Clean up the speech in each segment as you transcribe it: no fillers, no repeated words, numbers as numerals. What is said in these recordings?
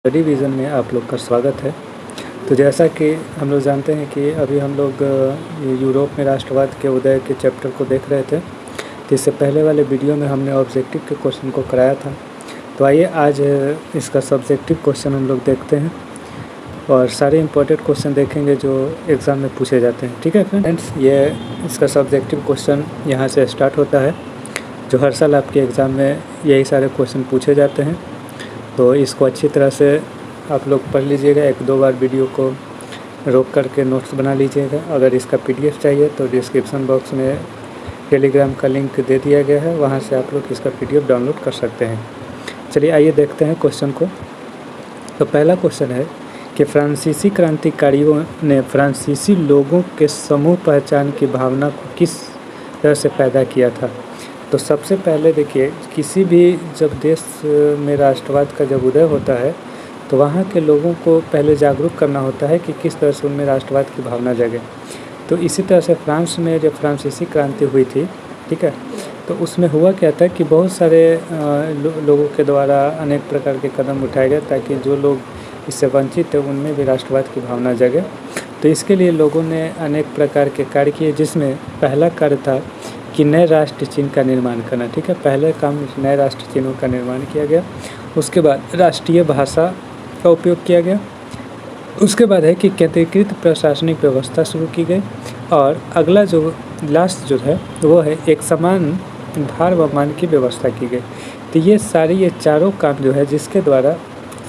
Study vision में आप लोग का स्वागत है। तो जैसा कि हम लोग जानते हैं कि अभी हम लोग यूरोप में राष्ट्रवाद के उदय के चैप्टर को देख रहे थे। तो इससे पहले वाले वीडियो में हमने ऑब्जेक्टिव के क्वेश्चन को कराया था। तो आइए आज इसका सब्जेक्टिव क्वेश्चन हम लोग देखते हैं और सारे इम्पोर्टेंट क्वेश्चन देखेंगे जो एग्ज़ाम में पूछे जाते हैं। ठीक है फ्रेंड्स, ये इसका सब्जेक्टिव क्वेश्चन यहाँ से स्टार्ट होता है, जो हर साल आपके एग्ज़ाम में यही सारे क्वेश्चन पूछे जाते हैं। तो इसको अच्छी तरह से आप लोग पढ़ लीजिएगा, एक दो बार वीडियो को रोक करके नोट्स बना लीजिएगा। अगर इसका PDF चाहिए तो डिस्क्रिप्शन बॉक्स में टेलीग्राम का लिंक दे दिया गया है, वहाँ से आप लोग इसका PDF डाउनलोड कर सकते हैं। चलिए आइए देखते हैं क्वेश्चन को। तो पहला क्वेश्चन है कि फ्रांसीसी क्रांतिकारियों ने फ्रांसीसी लोगों के समूह पहचान की भावना को किस तरह से पैदा किया था। तो सबसे पहले देखिए, किसी भी जब देश में राष्ट्रवाद का जब उदय होता है तो वहाँ के लोगों को पहले जागरूक करना होता है कि किस तरह से उनमें राष्ट्रवाद की भावना जगे। तो इसी तरह से फ्रांस में जब फ्रांसीसी क्रांति हुई थी, ठीक है, तो उसमें हुआ क्या था कि बहुत सारे लोगों के द्वारा अनेक प्रकार के कदम उठाए गए ताकि जो लोग इससे वंचित थे उनमें भी राष्ट्रवाद की भावना जगे। तो इसके लिए लोगों ने अनेक प्रकार के कार्य किए, जिसमें पहला कार्य था कि नए राष्ट्र चिन्ह का निर्माण करना। ठीक है, पहले काम नए राष्ट्र चिन्हों का निर्माण किया गया। उसके बाद राष्ट्रीय भाषा का उपयोग किया गया। उसके बाद है कि केंद्रीकृत प्रशासनिक व्यवस्था शुरू की गई। और अगला जो लास्ट जो है वो है एक समान भार व मान की व्यवस्था की गई। तो ये चारों काम जो है जिसके द्वारा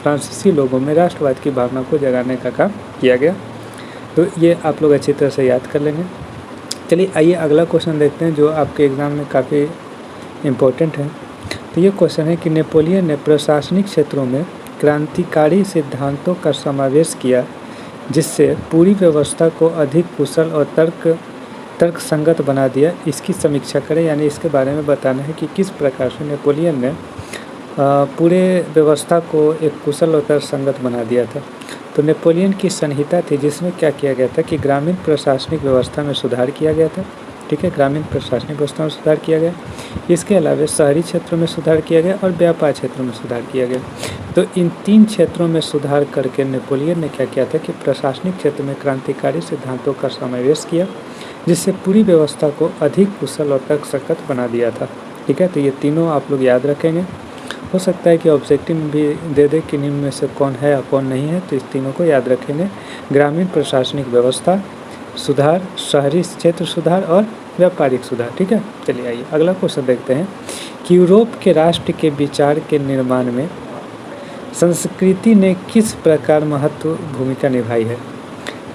फ्रांसीसी लोगों में राष्ट्रवाद की भावना को जगाने का काम किया गया। तो ये आप लोग अच्छी तरह से याद कर लेंगे। चलिए आइए अगला क्वेश्चन देखते हैं जो आपके एग्ज़ाम में काफ़ी इम्पोर्टेंट है। तो ये क्वेश्चन है कि नेपोलियन ने प्रशासनिक क्षेत्रों में क्रांतिकारी सिद्धांतों का समावेश किया जिससे पूरी व्यवस्था को अधिक कुशल और तर्क संगत बना दिया। इसकी समीक्षा करें, यानी इसके बारे में बताना है कि किस प्रकार से नेपोलियन ने पूरे व्यवस्था को एक कुशल और तर्क संगत बना दिया था। तो नेपोलियन की संहिता थी जिसमें क्या किया गया था कि ग्रामीण प्रशासनिक व्यवस्था में सुधार किया गया था। ठीक है, ग्रामीण प्रशासनिक व्यवस्था में सुधार किया गया। इसके अलावा शहरी क्षेत्रों में सुधार किया गया और व्यापार क्षेत्रों में सुधार किया गया। तो इन तीन क्षेत्रों में सुधार करके नेपोलियन ने क्या किया था कि प्रशासनिक क्षेत्र में क्रांतिकारी सिद्धांतों का समावेश किया जिससे पूरी व्यवस्था को अधिक कुशल और तर्कसंगत बना दिया था। ठीक है, तो ये तीनों आप लोग याद रखेंगे। हो सकता है कि ऑब्जेक्टिव में भी दे दे कि निम्न में से कौन है और कौन नहीं है, तो इस तीनों को याद रखेंगे। ग्रामीण प्रशासनिक व्यवस्था सुधार, शहरी क्षेत्र सुधार और व्यापारिक सुधार। ठीक है, चलिए आइए अगला क्वेश्चन देखते हैं कि यूरोप के राष्ट्र के विचार के निर्माण में संस्कृति ने किस प्रकार भूमिका निभाई है।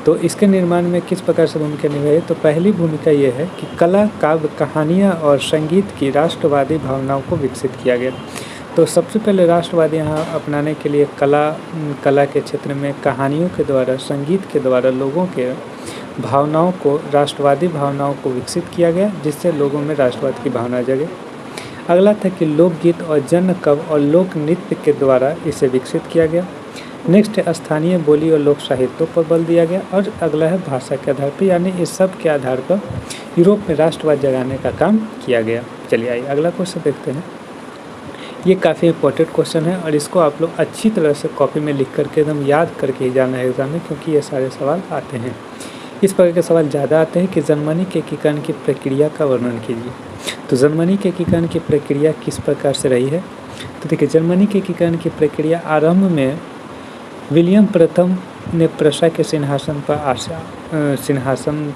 तो इसके निर्माण में किस प्रकार से भूमिका निभाई है। तो पहली भूमिका ये है कि कला, काव्य, कहानियाँ और संगीत की राष्ट्रवादी भावनाओं को विकसित किया गया। तो सबसे पहले राष्ट्रवाद यहाँ अपनाने के लिए कला के क्षेत्र में कहानियों के द्वारा, संगीत के द्वारा लोगों के भावनाओं को, राष्ट्रवादी भावनाओं को विकसित किया गया जिससे लोगों में राष्ट्रवाद की भावना जगे। अगला था कि लोकगीत और जन काव्य और लोक नृत्य के द्वारा इसे विकसित किया गया। नेक्स्ट स्थानीय बोली और लोक साहित्यों पर बल दिया गया। और अगला है भाषा के आधार पर, यानी इस सब के आधार पर यूरोप में राष्ट्रवाद जगाने का काम किया गया। चलिए आइए अगला क्वेश्चन देखते हैं। ये काफ़ी इंपॉर्टेंट क्वेश्चन है और इसको आप लोग अच्छी तरह से कॉपी में लिख करके एकदम याद करके ही जाना है एग्जाम में, क्योंकि ये सारे सवाल आते हैं। इस प्रकार के सवाल ज़्यादा आते हैं कि जर्मनी के एकीकरण की प्रक्रिया का वर्णन कीजिए। तो जर्मनी के एकीकरण की प्रक्रिया किस प्रकार से रही है। तो देखिए, जर्मनी के एकीकरण की प्रक्रिया आरंभ में विलियम प्रथम ने प्रशा के सिंहासन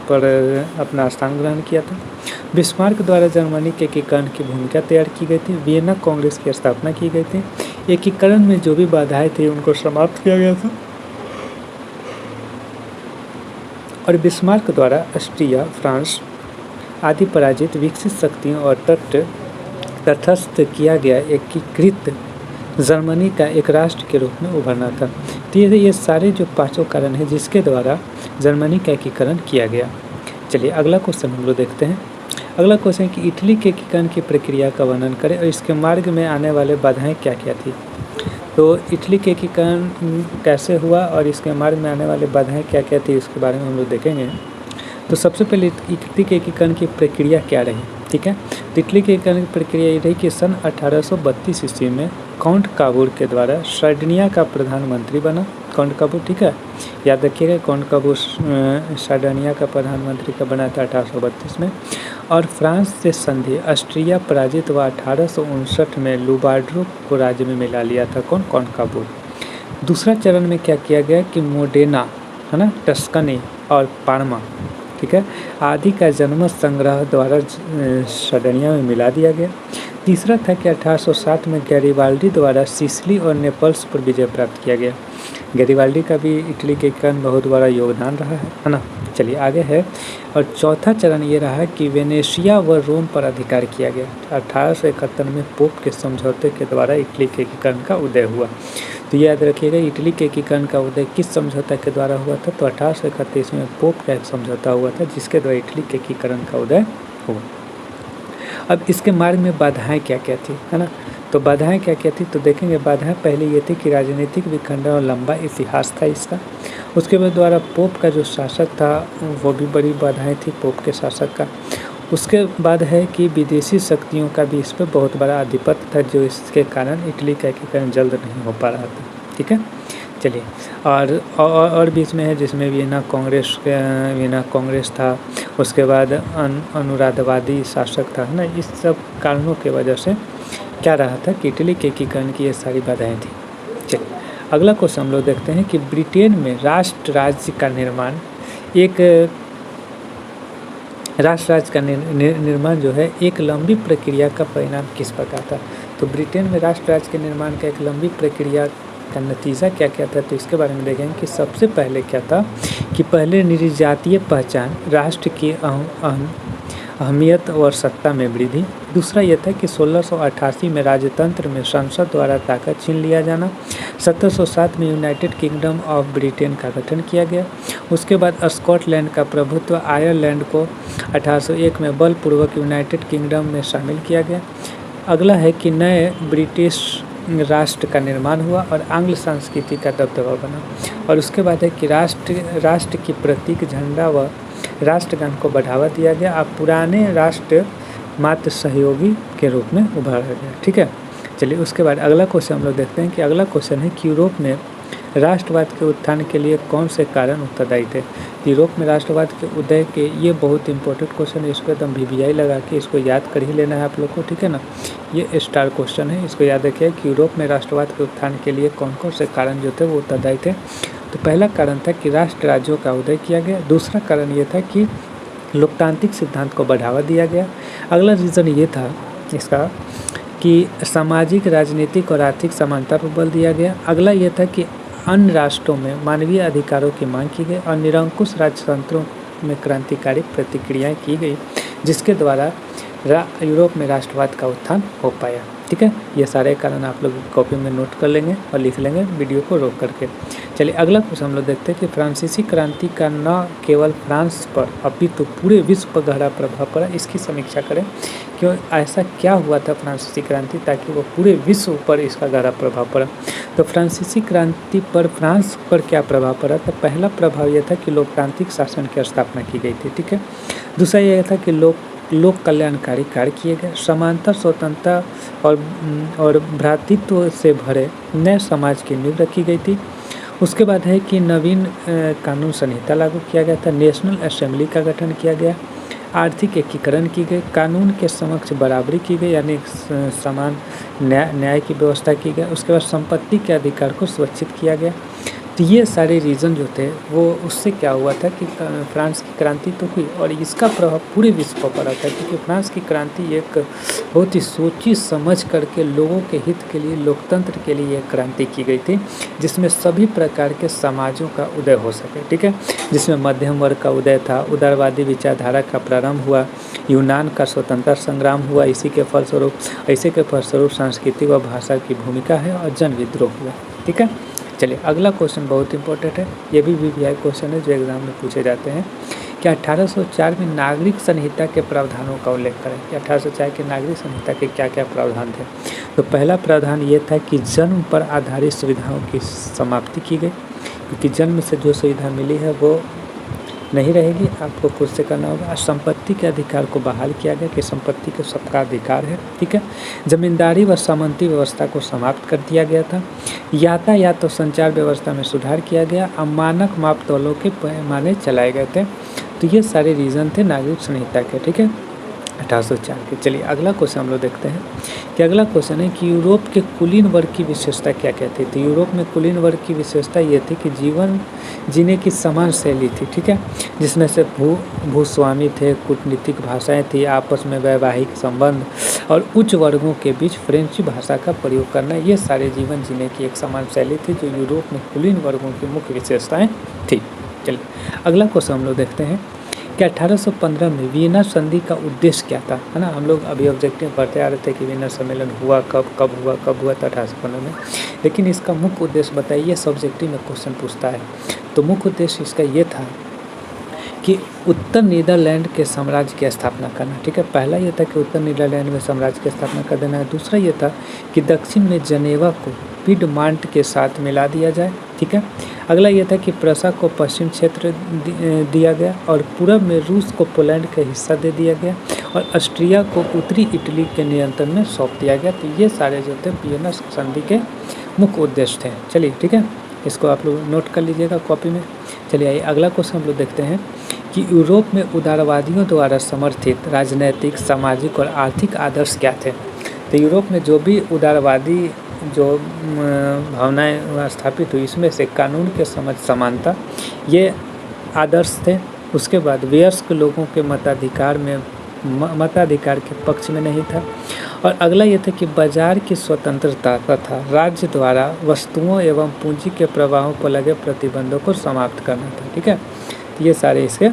पर अपना स्थान ग्रहण किया था। बिस्मार्क द्वारा जर्मनी के एकीकरण की भूमिका तैयार की गई थी। वियना कांग्रेस की स्थापना की गई थी। एकीकरण में जो भी बाधाएं थी उनको समाप्त किया गया था। और बिस्मार्क द्वारा ऑस्ट्रिया, फ्रांस आदि पराजित विकसित शक्तियों और तटस्थ किया गया एकीकृत जर्मनी का एक राष्ट्र के रूप में उभरना था। तो ये सारे जो पांचों कारण हैं जिसके द्वारा जर्मनी का एकीकरण किया गया। चलिए अगला क्वेश्चन हम लोग देखते हैं। अगला क्वेश्चन है कि इटली के एकीकरण की प्रक्रिया का वर्णन करें और इसके मार्ग में आने वाले बाधाएं क्या क्या थी। तो इटली के एकीकरण कैसे हुआ और इसके मार्ग में आने वाले बाधाएं क्या क्या थी, इसके बारे में हम लोग देखेंगे। तो सबसे पहले इटली के एकीकरण की प्रक्रिया क्या रही। ठीक है, तो इटली के एकीकरण की प्रक्रिया ये रही कि सन 1832 ईस्वी में काउंट काबूर के द्वारा सार्डिनिया का प्रधानमंत्री बना। काउंट काबूर, ठीक है, याद रखिएगा, काउंट काबूर सार्डिनिया का प्रधानमंत्री का बना था 1832 में। और फ्रांस से संधि, ऑस्ट्रिया पराजित व 1859 में लुबार्डो को राज्य में मिला लिया था। कौन? काउंट काबूर। दूसरा चरण में क्या किया गया कि मोडेना, है ना, टस्कनी और पार्मा, ठीक है, आदि का जनमत संग्रह द्वारा सार्डिनिया में मिला दिया गया। तीसरा था कि 1860 में गैरिबाल्डी द्वारा सिसिली और नेपल्स पर विजय प्राप्त किया गया। गैरिबाल्डी का भी इटली के एकीकरण बहुत बड़ा योगदान रहा है ना। चलिए आगे है। और चौथा चरण ये रहा कि वेनेशिया व रोम पर अधिकार किया गया। 1871 में पोप के समझौते के द्वारा इटली के एकीकरण का उदय हुआ। तो याद रखिएगा, इटली के एकीकरण का उदय किस समझौता के द्वारा हुआ था? तो 1831 में पोप का एक समझौता हुआ था जिसके द्वारा इटली के एकीकरण का उदय हुआ। अब इसके मार्ग में बाधाएं क्या क्या थी, है ना। तो बाधाएं क्या क्या थी तो देखेंगे। बाधाएं पहले ये थी कि राजनीतिक विखंडन और लंबा इतिहास था इसका। उसके बाद द्वारा पोप का जो शासक था वो भी बड़ी बाधाएं थी पोप के शासक का। उसके बाद है कि विदेशी शक्तियों का भी इस पर बहुत बड़ा आधिपत्य था, जो इसके कारण इटली का एकीकरण जल्द नहीं हो पा रहा था। ठीक है, चलिए। और बीच में है जिसमें वियना कांग्रेस था। उसके बाद अनुराधवादी शासक था, है ना। इस सब कारणों के वजह से क्या रहा था कि इटली के एकीकरण की ये सारी बाधाएं थी। चलिए अगला क्वेश्चन हम लोग देखते हैं कि ब्रिटेन में राष्ट्र राज्य का निर्माण निर्माण जो है एक लंबी प्रक्रिया का परिणाम किस प्रकार था। तो ब्रिटेन में राष्ट्र राज्य के निर्माण का एक लंबी प्रक्रिया का नतीजा क्या क्या था, तो इसके बारे में देखेंगे कि सबसे पहले क्या था कि पहले निर्जातीय पहचान, राष्ट्र की अहमियत और सत्ता में वृद्धि। दूसरा यह था कि 1688 में राजतंत्र में संसद द्वारा ताकत छीन लिया जाना। 1707 में यूनाइटेड किंगडम ऑफ ब्रिटेन का गठन किया गया। उसके बाद स्कॉटलैंड का प्रभुत्व, आयरलैंड को 1801 में बलपूर्वक यूनाइटेड किंगडम में शामिल किया गया। अगला है कि नए ब्रिटिश राष्ट्र का निर्माण हुआ और आंग्ल संस्कृति का दबदबा बना। और उसके बाद है कि राष्ट्र की प्रतीक झंडा व राष्ट्रगान को बढ़ावा दिया गया। अब पुराने राष्ट्र मात्र सहयोगी के रूप में उभारा गया। ठीक है, चलिए उसके बाद अगला क्वेश्चन हम लोग देखते हैं कि अगला क्वेश्चन है कि यूरोप में राष्ट्रवाद के उत्थान के लिए कौन से कारण उत्तरदायी थे। यूरोप में राष्ट्रवाद के उदय के, ये बहुत इंपॉर्टेंट क्वेश्चन है, इसको एकदम VVI लगा के इसको याद कर ही लेना है आप लोग को। ठीक है ना, ये स्टार क्वेश्चन है, इसको याद रखिए कि यूरोप में राष्ट्रवाद के उत्थान के लिए कौन कौन से कारण जो थे वो उत्तरदायी थे। तो पहला कारण था कि राष्ट्र राज्यों का उदय किया गया। दूसरा कारण ये था कि लोकतांत्रिक सिद्धांत को बढ़ावा दिया गया। अगला रीज़न ये था इसका कि सामाजिक, राजनीतिक और आर्थिक समानता पर बल दिया गया। अगला ये था कि अन्य राष्ट्रों में मानवीय अधिकारों की मांग की गई और निरंकुश राजतंत्रों में क्रांतिकारी प्रतिक्रियाएं की गई, जिसके द्वारा यूरोप में राष्ट्रवाद का उत्थान हो पाया। ठीक है, ये सारे कारण आप लोग कॉपी में नोट कर लेंगे और लिख लेंगे वीडियो को रोक करके। चलिए अगला क्वेश्चन हम लोग देखते हैं कि फ्रांसीसी क्रांति का न केवल फ्रांस पर अपितु पूरे विश्व पर गहरा प्रभाव पड़ा। इसकी समीक्षा करें, क्यों ऐसा क्या हुआ था फ्रांसीसी क्रांति ताकि वो पूरे विश्व पर इसका गहरा प्रभाव पड़ा। तो फ्रांसीसी क्रांति पर फ्रांस पर क्या प्रभाव पड़ा था। पहला प्रभाव यह था कि लोकतांत्रिक शासन की स्थापना की गई थी। ठीक है, दूसरा यह था कि लोक कल्याणकारी कार्य किए गए। समानता, स्वतंत्रता और भ्रातृत्व से भरे नए समाज की नींव रखी गई थी। उसके बाद है कि नवीन कानून संहिता लागू किया गया था। नेशनल असेंबली का गठन किया गया। आर्थिक एकीकरण की गई। कानून के समक्ष बराबरी की गई, यानी समान न्याय की व्यवस्था की गई। उसके बाद संपत्ति के अधिकार को सुरक्षित किया गया। तो ये सारे रीज़न जो थे वो उससे क्या हुआ था कि फ्रांस की क्रांति तो हुई और इसका प्रभाव पूरे विश्व पर पड़ा था, क्योंकि फ्रांस की क्रांति एक बहुत ही सोची समझ करके लोगों के हित के लिए, लोकतंत्र के लिए एक क्रांति की गई थी, जिसमें सभी प्रकार के समाजों का उदय हो सके। ठीक है, जिसमें मध्यम वर्ग का उदय था, उदारवादी विचारधारा का प्रारंभ हुआ, यूनान का स्वतंत्रता संग्राम हुआ, ऐसे के फलस्वरूप सांस्कृतिक व भाषा की भूमिका है और जन विद्रोह हुआ। ठीक है, चलिए अगला क्वेश्चन बहुत इंपॉर्टेंट है, ये भी VVI क्वेश्चन है जो एग्जाम में पूछे जाते हैं कि 1804 में नागरिक संहिता के प्रावधानों का उल्लेख करें कि 1804 के नागरिक संहिता के क्या क्या प्रावधान थे। तो पहला प्रावधान ये था कि जन्म पर आधारित सुविधाओं की समाप्ति की गई, क्योंकि जन्म से जो सुविधा मिली है वो नहीं रहेगी, आपको खुद से करना होगा। संपत्ति के अधिकार को बहाल किया गया कि संपत्ति के सबका अधिकार है, ठीक है। जमींदारी व सामंती व्यवस्था को समाप्त कर दिया गया था। यातायात और संचार व्यवस्था में सुधार किया गया। मानक मापतौलों के पैमाने चलाए गए थे। तो ये सारे रीज़न थे नागरिक संहिता के, ठीक है, 1804 के। चलिए अगला क्वेश्चन हम लोग देखते हैं कि अगला क्वेश्चन है कि यूरोप के कुलीन वर्ग की विशेषता क्या क्या थी। तो यूरोप में कुलीन वर्ग की विशेषता ये थी कि जीवन जीने की समान शैली थी, ठीक है, जिसमें से भूस्वामी थे, कूटनीतिक भाषाएं थी, आपस में वैवाहिक संबंध और उच्च वर्गों के बीच फ्रेंच भाषा का प्रयोग करना, ये सारे जीवन जीने की एक समान शैली थी जो यूरोप में कुलीन वर्गों की मुख्य विशेषताएँ थी। चलिए अगला क्वेश्चन हम लोग देखते हैं कि 1815 में वियना संधि का उद्देश्य क्या था, है ना। हम लोग अभी ऑब्जेक्टिव पढ़ते आ रहे थे कि वियना सम्मेलन हुआ कब हुआ था 1815 में, लेकिन इसका मुख्य उद्देश्य बताइए, सब्जेक्टिव में क्वेश्चन पूछता है। तो मुख्य उद्देश्य इसका ये था कि उत्तर नीदरलैंड के साम्राज्य की स्थापना करना, ठीक है। पहला ये था कि उत्तर नीदरलैंड में साम्राज्य की स्थापना कर देना है। दूसरा ये था कि दक्षिण में जनेवा को पिडमांट के साथ मिला दिया जाए, ठीक है। अगला ये था कि प्रसा को पश्चिम क्षेत्र दिया गया और पूर्व में रूस को पोलैंड का हिस्सा दे दिया गया और ऑस्ट्रिया को उत्तरी इटली के नियंत्रण में सौंप दिया गया। तो ये सारे जो थे वियना संधि के मुख्य उद्देश्य थे। चलिए ठीक है, इसको आप लोग नोट कर लीजिएगा कॉपी में। चलिए आइए अगला क्वेश्चन हम लोग देखते हैं कि यूरोप में उदारवादियों द्वारा समर्थित राजनैतिक, सामाजिक और आर्थिक आदर्श क्या थे। तो यूरोप में जो भी उदारवादी जो भावनाएं स्थापित हुई, इसमें से कानून के समझ, समानता, ये आदर्श थे। उसके बाद वयस्क लोगों के मताधिकार के पक्ष में नहीं था। और अगला ये था कि बाजार की स्वतंत्रता तथा राज्य द्वारा वस्तुओं एवं पूंजी के प्रवाहों पर लगे प्रतिबंधों को समाप्त करना था, ठीक है। तो ये सारे इसके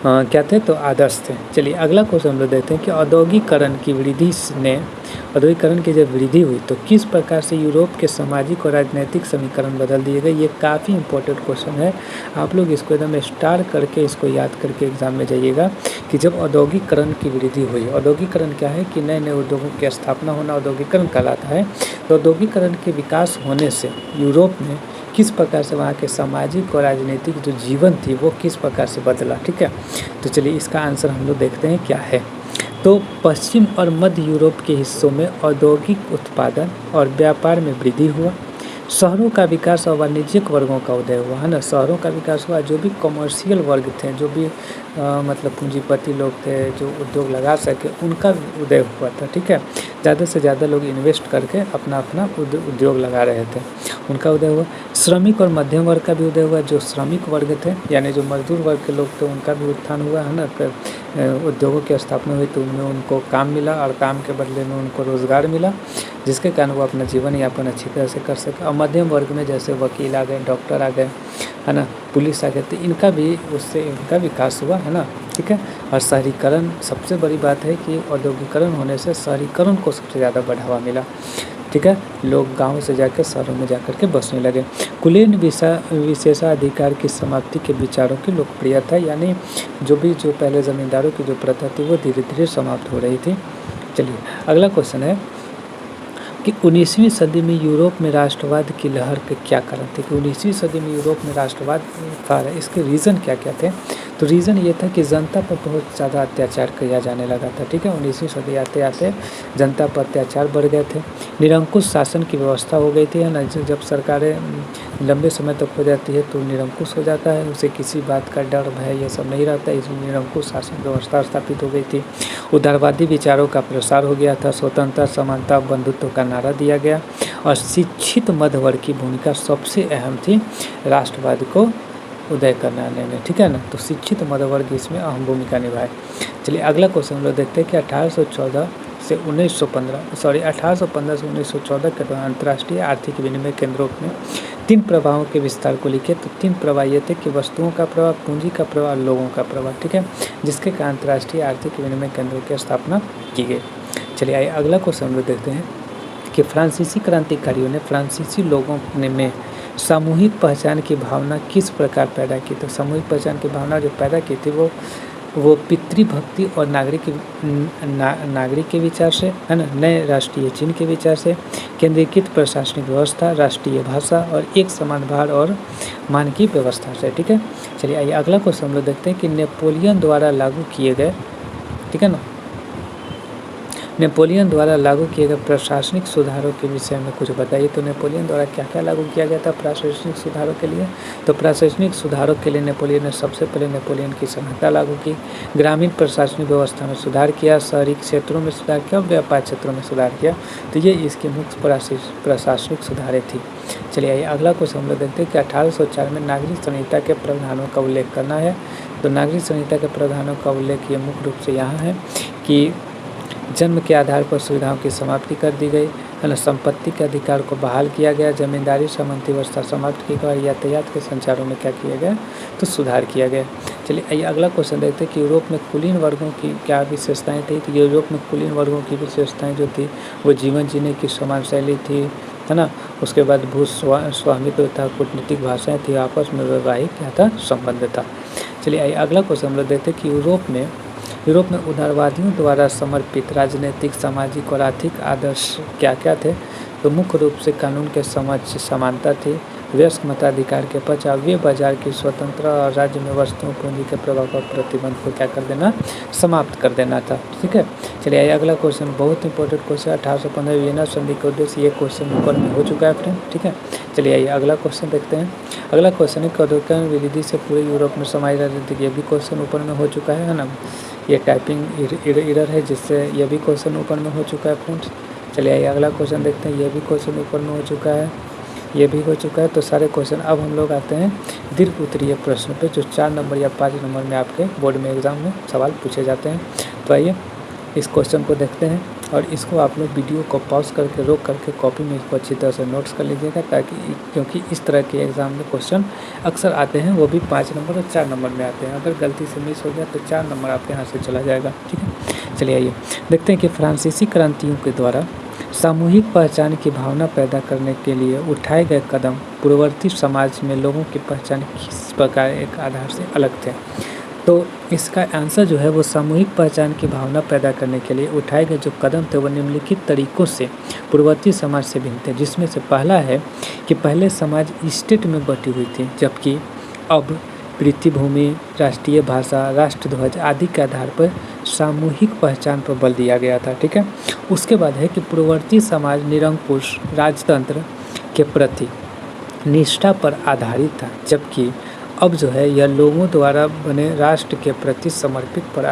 क्या थे, तो आदर्श थे। चलिए अगला क्वेश्चन हम लोग देखते हैं कि औद्योगिकरण की जब वृद्धि हुई तो किस प्रकार से यूरोप के सामाजिक और राजनीतिक समीकरण बदल दिए गए। ये काफ़ी इंपॉर्टेंट क्वेश्चन है, आप लोग इसको एकदम स्टार करके इसको याद करके एग्जाम में जाइएगा कि जब औद्योगिकरण की वृद्धि हुई, औद्योगिकरण क्या है कि नए नए उद्योगों की स्थापना होना औद्योगिकरण कहलाता है। तो औद्योगिकरण के विकास होने से यूरोप में किस प्रकार से वहाँ के सामाजिक और राजनीतिक जो जीवन थी वो किस प्रकार से बदला, ठीक है। तो चलिए इसका आंसर हम लोग देखते हैं क्या है। तो पश्चिम और मध्य यूरोप के हिस्सों में औद्योगिक उत्पादन और व्यापार में वृद्धि हुआ, शहरों का विकास और वाणिज्यिक वर्गों का उदय हुआ, है ना। शहरों का विकास हुआ, जो भी कमर्शियल वर्ग थे, जो भी मतलब पूंजीपति लोग थे जो उद्योग लगा सके, उनका उदय हुआ था, ठीक है। ज़्यादा से ज़्यादा लोग इन्वेस्ट करके अपना उद्योग लगा रहे थे, उनका उदय हुआ। श्रमिक और मध्यम वर्ग का भी उदय हुआ, जो श्रमिक वर्ग थे यानी जो मजदूर वर्ग के लोग थे उनका भी उत्थान हुआ, है ना। उद्योगों की स्थापना हुई तो उनमें उनको काम मिला और काम के बदले में उनको रोज़गार मिला, जिसके कारण वो अपना जीवन यापन अच्छी तरह से कर सके। और मध्यम वर्ग में जैसे वकील आ गए, डॉक्टर आ गए, है ना, पुलिस आ गए, तो इनका भी उससे इनका विकास हुआ, है ना, ठीक है। और शहरीकरण, सबसे बड़ी बात है कि औद्योगिकरण होने से शहरीकरण को सबसे ज़्यादा बढ़ावा मिला, ठीक है। लोग गाँव से जाकर शहरों में जाकर के बसने लगे। कुलीन विशेषाधिकार की समाप्ति के विचारों की लोकप्रियता, यानी जो पहले ज़मींदारों की जो प्रथा थी वो धीरे धीरे समाप्त हो रही थी। चलिए अगला क्वेश्चन है कि 19वीं सदी में यूरोप में राष्ट्रवाद की लहर के क्या कारण थे। कि 19वीं सदी में यूरोप में राष्ट्रवाद था, इसके रीज़न क्या क्या थे। तो रीज़न ये था कि जनता पर बहुत ज़्यादा अत्याचार किया जाने लगा था, ठीक है। 19वीं सदी आते आते जनता पर अत्याचार बढ़ गए थे, निरंकुश शासन की व्यवस्था हो गई थी, है ना। जब सरकारें लंबे समय तक हो जाती है तो निरंकुश हो जाता है, उसे किसी बात का डर भय ये सब नहीं रहता, इसमें निरंकुश शासन व्यवस्था स्थापित हो गई थी। उदारवादी विचारों का प्रसार हो गया था, स्वतंत्रता, समानता, बंधुत्व का नारा दिया गया और शिक्षित मध्य वर्ग की भूमिका सबसे अहम थी राष्ट्रवाद को उदय करने में, ठीक है ना। तो शिक्षित मध्य वर्ग इसमें अहम भूमिका निभाए। चलिए अगला क्वेश्चन हम लोग देखते हैं कि 1815 से 1914 के दौरान अंतर्राष्ट्रीय आर्थिक विनिमय केंद्रों में 3 प्रवाहों के विस्तार को लिखे। तो 3 प्रवाह ये थे कि वस्तुओं का प्रवाह, पूंजी का प्रवाह और लोगों का प्रवाह, ठीक है, जिसके कारण अंतर्राष्ट्रीय आर्थिक विनिमय केंद्रों की स्थापना की गई। चलिए आइए अगला क्वेश्चन हम लोग देखते हैं कि फ्रांसीसी क्रांतिकारियों ने फ्रांसीसी लोगों में सामूहिक पहचान की भावना किस प्रकार पैदा की। तो सामूहिक पहचान की भावना जो पैदा की थी वो पितृभक्ति और नागरिक के विचार से, है ना, नए राष्ट्रीय चिन्ह के विचार से, केंद्रीकृत प्रशासनिक व्यवस्था, राष्ट्रीय भाषा और एक समान भार और मानकीय व्यवस्था से। ठीक है, चलिए आइए अगला क्वेश्चन हम लोग देखते हैं कि नेपोलियन द्वारा लागू किए गए, ठीक है ना, नेपोलियन द्वारा लागू किए गए प्रशासनिक सुधारों के विषय में कुछ बताइए। तो नेपोलियन द्वारा क्या क्या लागू किया गया था प्रशासनिक सुधारों के लिए? तो प्रशासनिक सुधारों के लिए नेपोलियन ने सबसे पहले नेपोलियन की संहिता लागू की, ग्रामीण प्रशासनिक व्यवस्था में सुधार किया, शहरी क्षेत्रों में सुधार किया, व्यापार क्षेत्रों में सुधार किया। तो ये इसकी मुख्य प्रशासनिक सुधारें थी। चलिए आइए अगला क्वेश्चन हम लोग देखते हैं कि 1804 में नागरिक संहिता के प्रावधानों का उल्लेख करना है। तो नागरिक संहिता के प्रावधानों का उल्लेख ये मुख्य रूप से यहाँ है कि जन्म के आधार पर सुविधाओं की समाप्ति कर दी गई है ना, संपत्ति के अधिकार को बहाल किया गया, जमींदारी सामंती व्यवस्था समाप्त की गई, यातायात के संचारों में क्या किया गया? तो सुधार किया गया। चलिए आइए अगला क्वेश्चन देखते हैं कि यूरोप में कुलीन वर्गों की क्या विशेषताएं थी। तो यूरोप में कुलीन वर्गों की विशेषताएं जो थी वो जीवन जीने की समान शैली थी, है ना, उसके बाद भू स्वामित्व था, कूटनीतिक भाषाएँ थी, आपस में वैवाहिक क्या था? संबंध था। चलिए आइए अगला क्वेश्चन हम लोग देखते हैं कि यूरोप में उदारवादियों द्वारा समर्पित राजनीतिक, सामाजिक और आर्थिक आदर्श क्या क्या थे? तो मुख्य रूप से कानून के समझ समानता थी, वयस्क मताधिकार के पक्ष, वे बाजार की स्वतंत्रता और राज्य में वस्तुओं पूंजी के प्रभाव पर प्रतिबंध को क्या कर देना? समाप्त कर देना था। ठीक है, चलिए आइए अगला क्वेश्चन, बहुत इंपॉर्टेंट क्वेश्चन, 1815 वियना संधि के उद्देश्य, ये क्वेश्चन ऊपर में हो चुका है फ्रेंड। ठीक है, चलिए आइए अगला क्वेश्चन देखते हैं। अगला क्वेश्चन है औद्योगिक विधि से पूरे यूरोप में समाज राजनीतिक, ये भी क्वेश्चन ऊपर में हो चुका है ना, ये टाइपिंग एरर है जिससे ये भी क्वेश्चन ऊपर में हो चुका है फ्रेंड्स। चलिए आइए अगला क्वेश्चन देखते हैं, ये भी क्वेश्चन ऊपर में हो चुका है, ये भी हो चुका है। तो सारे क्वेश्चन अब हम लोग आते हैं दीर्घ उत्तरीय प्रश्न पे, जो 4 नंबर या 5 नंबर में आपके बोर्ड में एग्जाम में सवाल पूछे जाते हैं। तो आइए इस क्वेश्चन को देखते हैं और इसको आप लोग वीडियो को पॉज करके रोक करके कॉपी में इसको अच्छी तरह से नोट्स कर लीजिएगा, ताकि क्योंकि इस तरह के एग्ज़ाम में क्वेश्चन अक्सर आते हैं, वो भी 5 नंबर और 4 नंबर में आते हैं। अगर गलती से मिस हो गया तो 4 नंबर आपके यहाँ से चला जाएगा। ठीक है, चलिए आइए देखते हैं कि फ्रांसीसी क्रांतियों के द्वारा सामूहिक पहचान की भावना पैदा करने के लिए उठाए गए कदम पूर्ववर्ती समाज में लोगों की पहचान किस प्रकार एक आधार से अलग थे। तो इसका आंसर जो है वो सामूहिक पहचान की भावना पैदा करने के लिए उठाए गए जो कदम थे वो निम्नलिखित तरीकों से पूर्ववर्ती समाज से भिन्न थे, जिसमें से पहला है कि पहले समाज स्टेट में बटी हुई थी, जबकि अब पृथ्वीभूमि, राष्ट्रीय भाषा, राष्ट्रध्वज आदि के आधार पर सामूहिक पहचान पर बल दिया गया था। ठीक है, उसके बाद है कि पूर्ववर्ती समाज निरंकुश राजतंत्र के प्रति निष्ठा पर आधारित था, जबकि अब जो है यह लोगों द्वारा बने राष्ट्र के प्रति समर्पण पर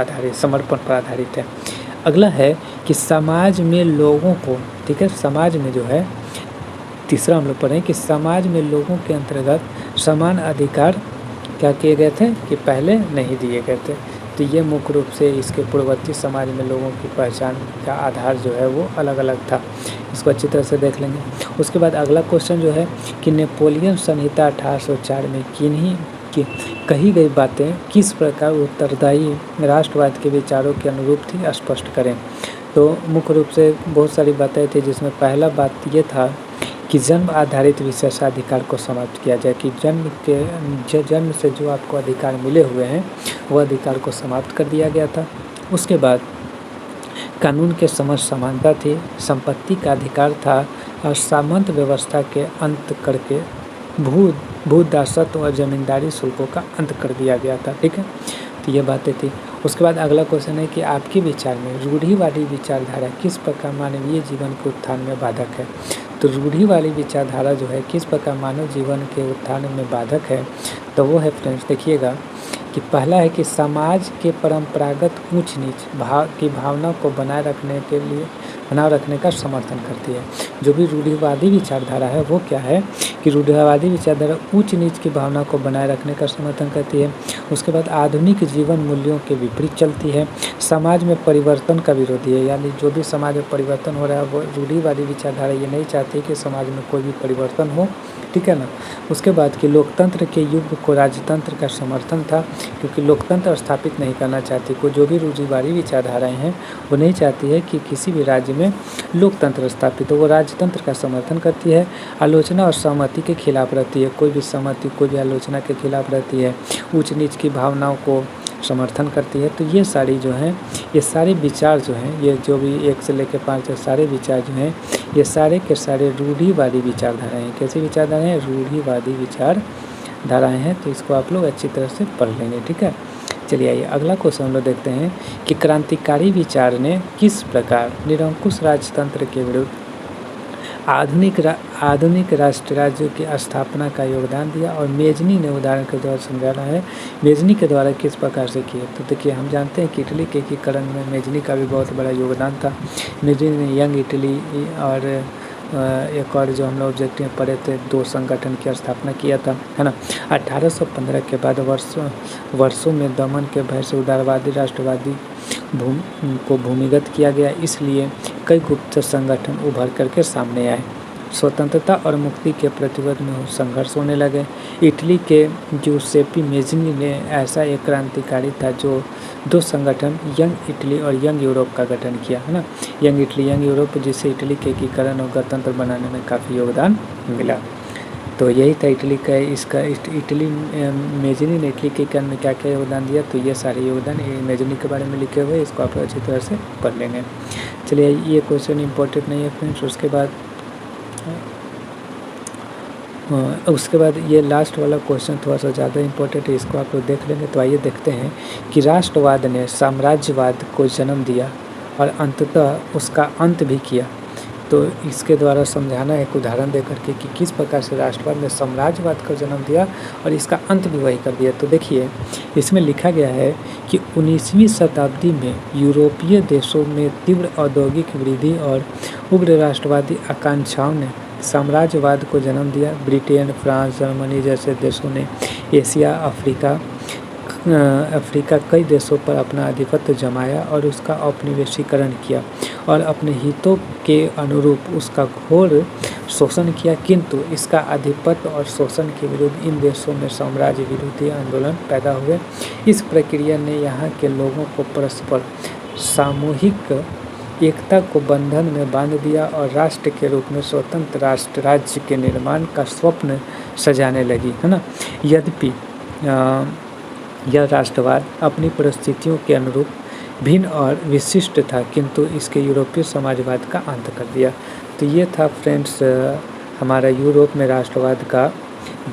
आधारित है। अगला है कि समाज में लोगों को, ठीक है, समाज में जो है तीसरा हम लोग पढ़ें कि समाज में लोगों के अंतर्गत समान अधिकार क्या किए गए थे कि पहले नहीं दिए गए थे। तो ये मुख्य रूप से इसके पूर्ववर्ती समाज में लोगों की पहचान का आधार जो है वो अलग अलग था। इसको अच्छी तरह से देख लेंगे। उसके बाद अगला क्वेश्चन जो है कि नेपोलियन संहिता 1804 में कही गई बातें किस प्रकार उत्तरदायी राष्ट्रवाद के विचारों के अनुरूप थी, स्पष्ट करें। तो मुख्य रूप से बहुत सारी बातें थी, जिसमें पहला बात ये था कि जन्म आधारित विशेषाधिकार को समाप्त किया जाए, कि जन्म से जो आपको अधिकार मिले हुए हैं वह अधिकार को समाप्त कर दिया गया था। उसके बाद कानून के समझ समानता थी, संपत्ति का अधिकार था और सामंत व्यवस्था के अंत करके भूदासत्व और जमींदारी शुल्कों का अंत कर दिया गया था। ठीक है, तो ये बातें थी। उसके बाद अगला क्वेश्चन है कि आपके विचार में रूढ़िवादी विचारधारा किस प्रकार मानवीय जीवन के उत्थान में बाधक है। तो रूढ़िवादी विचारधारा जो है किस प्रकार मानव जीवन के उत्थान में बाधक है, तो वो है फ्रेंड्स देखिएगा कि पहला है कि समाज के परंपरागत ऊंच नीच की भावना को बनाए रखने का समर्थन करती है। जो भी रूढ़िवादी विचारधारा है वो क्या है कि रूढ़िवादी विचारधारा ऊंच नीच की भावना को बनाए रखने का समर्थन करती है। उसके बाद आधुनिक जीवन मूल्यों के विपरीत चलती है, समाज में परिवर्तन का विरोधी है, यानी जो भी समाज में परिवर्तन हो रहा है वो रूढ़िवादी विचारधारा ये नहीं चाहती कि समाज में कोई भी परिवर्तन हो। ठीक है ना। उसके बाद कि लोकतंत्र के युग को राजतंत्र का समर्थन था, क्योंकि लोकतंत्र स्थापित नहीं करना चाहती कोई, जो भी रूढ़िवादी विचारधाराएं हैं वो नहीं चाहती है कि किसी भी राज्य में लोकतंत्र स्थापित हो, वो राजतंत्र का समर्थन करती है। आलोचना और सहमति के खिलाफ रहती है, कोई भी सहमति कोई भी आलोचना के खिलाफ रहती है, ऊंच नीच की भावनाओं को समर्थन करती है। तो ये सारी जो हैं ये सारे विचार जो हैं, ये जो भी 1 से लेकर 5 सारे विचार जो हैं ये सारे के सारे रूढ़िवादी विचारधाराएँ हैं। कैसी विचारधाराएँ हैं? रूढ़िवादी विचारधाराएँ हैं। तो इसको आप लोग अच्छी तरह से पढ़ लेंगे, ठीक है। चलिए आइए अगला क्वेश्चन हम लोग देखते हैं कि क्रांतिकारी विचार ने किस प्रकार निरंकुश राजतंत्र के विरुद्ध आधुनिक राष्ट्र राज्यों की स्थापना का योगदान दिया। और मेजनी ने उदाहरण के द्वारा समझाना है मेजनी के द्वारा किस प्रकार से किए। तो देखिए हम जानते हैं कि इटली के एकीकरण में मेजनी का भी बहुत बड़ा योगदान था। मेजनी ने यंग इटली और एक और जो हम लोग ऑब्जेक्टिव में पढ़े थे 2 संगठन की स्थापना किया था, है ना। 1815 के बाद वर्षों में दमन के भय से उदारवादी राष्ट्रवादी को भूमिगत किया गया। इसलिए कई गुप्त संगठन उभर करके सामने आए। स्वतंत्रता और मुक्ति के प्रतिरोध में संघर्ष होने लगे। इटली के ज्यूसेप्पी मेजनी ने ऐसा एक क्रांतिकारी था जो 2 संगठन यंग इटली और यंग यूरोप का गठन किया, है ना। यंग इटली यंग यूरोप जिससे इटली के एकीकरण और गणतंत्र बनाने में काफ़ी योगदान मिला। तो यही था इटली का इसका इटली मेजनी ने इटली के एकीकरण में क्या क्या योगदान दिया। तो ये सारे योगदान मेजनी के बारे में लिखे हुए, इसको आप अच्छी तरह से पढ़ लेंगे। चलिए ये क्वेश्चन इंपॉर्टेंट नहीं है फ्रेंड्स। उसके बाद ये लास्ट वाला क्वेश्चन थोड़ा सा ज़्यादा इंपॉर्टेंट है, इसको आप लोग देख लेंगे। तो आइए देखते हैं कि राष्ट्रवाद ने साम्राज्यवाद को जन्म दिया और अंततः उसका अंत भी किया। तो इसके द्वारा समझाना है एक उदाहरण देकर के कि किस प्रकार से राष्ट्रवाद ने साम्राज्यवाद को जन्म दिया और इसका अंत भी वही कर दिया। तो देखिए इसमें लिखा गया है कि 19वीं शताब्दी में यूरोपीय देशों में तीव्र औद्योगिक वृद्धि और उग्र राष्ट्रवादी आकांक्षाओं ने साम्राज्यवाद को जन्म दिया। ब्रिटेन, फ्रांस, जर्मनी जैसे देशों ने एशिया, अफ्रीका कई देशों पर अपना आधिपत्य जमाया और उसका औपनिवेशीकरण किया और अपने हितों के अनुरूप उसका घोर शोषण किया। किंतु इसका आधिपत्य और शोषण के विरुद्ध इन देशों में साम्राज्य विरोधी आंदोलन पैदा हुए। इस प्रक्रिया ने यहाँ के लोगों को परस्पर सामूहिक एकता को बंधन में बांध दिया और राष्ट्र के रूप में स्वतंत्र राष्ट्र राज्य के निर्माण का स्वप्न सजाने लगी, है ना। यद्यपि यह राष्ट्रवाद अपनी परिस्थितियों के अनुरूप भिन्न और विशिष्ट था, किंतु इसके यूरोपीय समाजवाद का अंत कर दिया। तो ये था फ्रेंड्स हमारा यूरोप में राष्ट्रवाद का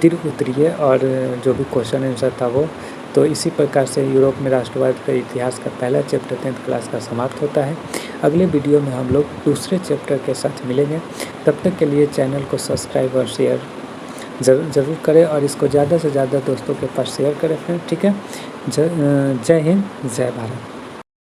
दीर्घ उत्तरीय और जो भी क्वेश्चन आंसर था वो। तो इसी प्रकार से यूरोप में राष्ट्रवाद का इतिहास का पहला चैप्टर 10th क्लास का समाप्त होता है। अगले वीडियो में हम लोग दूसरे चैप्टर के साथ मिलेंगे। तब तक के लिए चैनल को सब्सक्राइब और शेयर ज़रूर करें और इसको ज़्यादा से ज़्यादा दोस्तों के पास शेयर करें फ्रेंड, ठीक है। जय हिंद, जय भारत।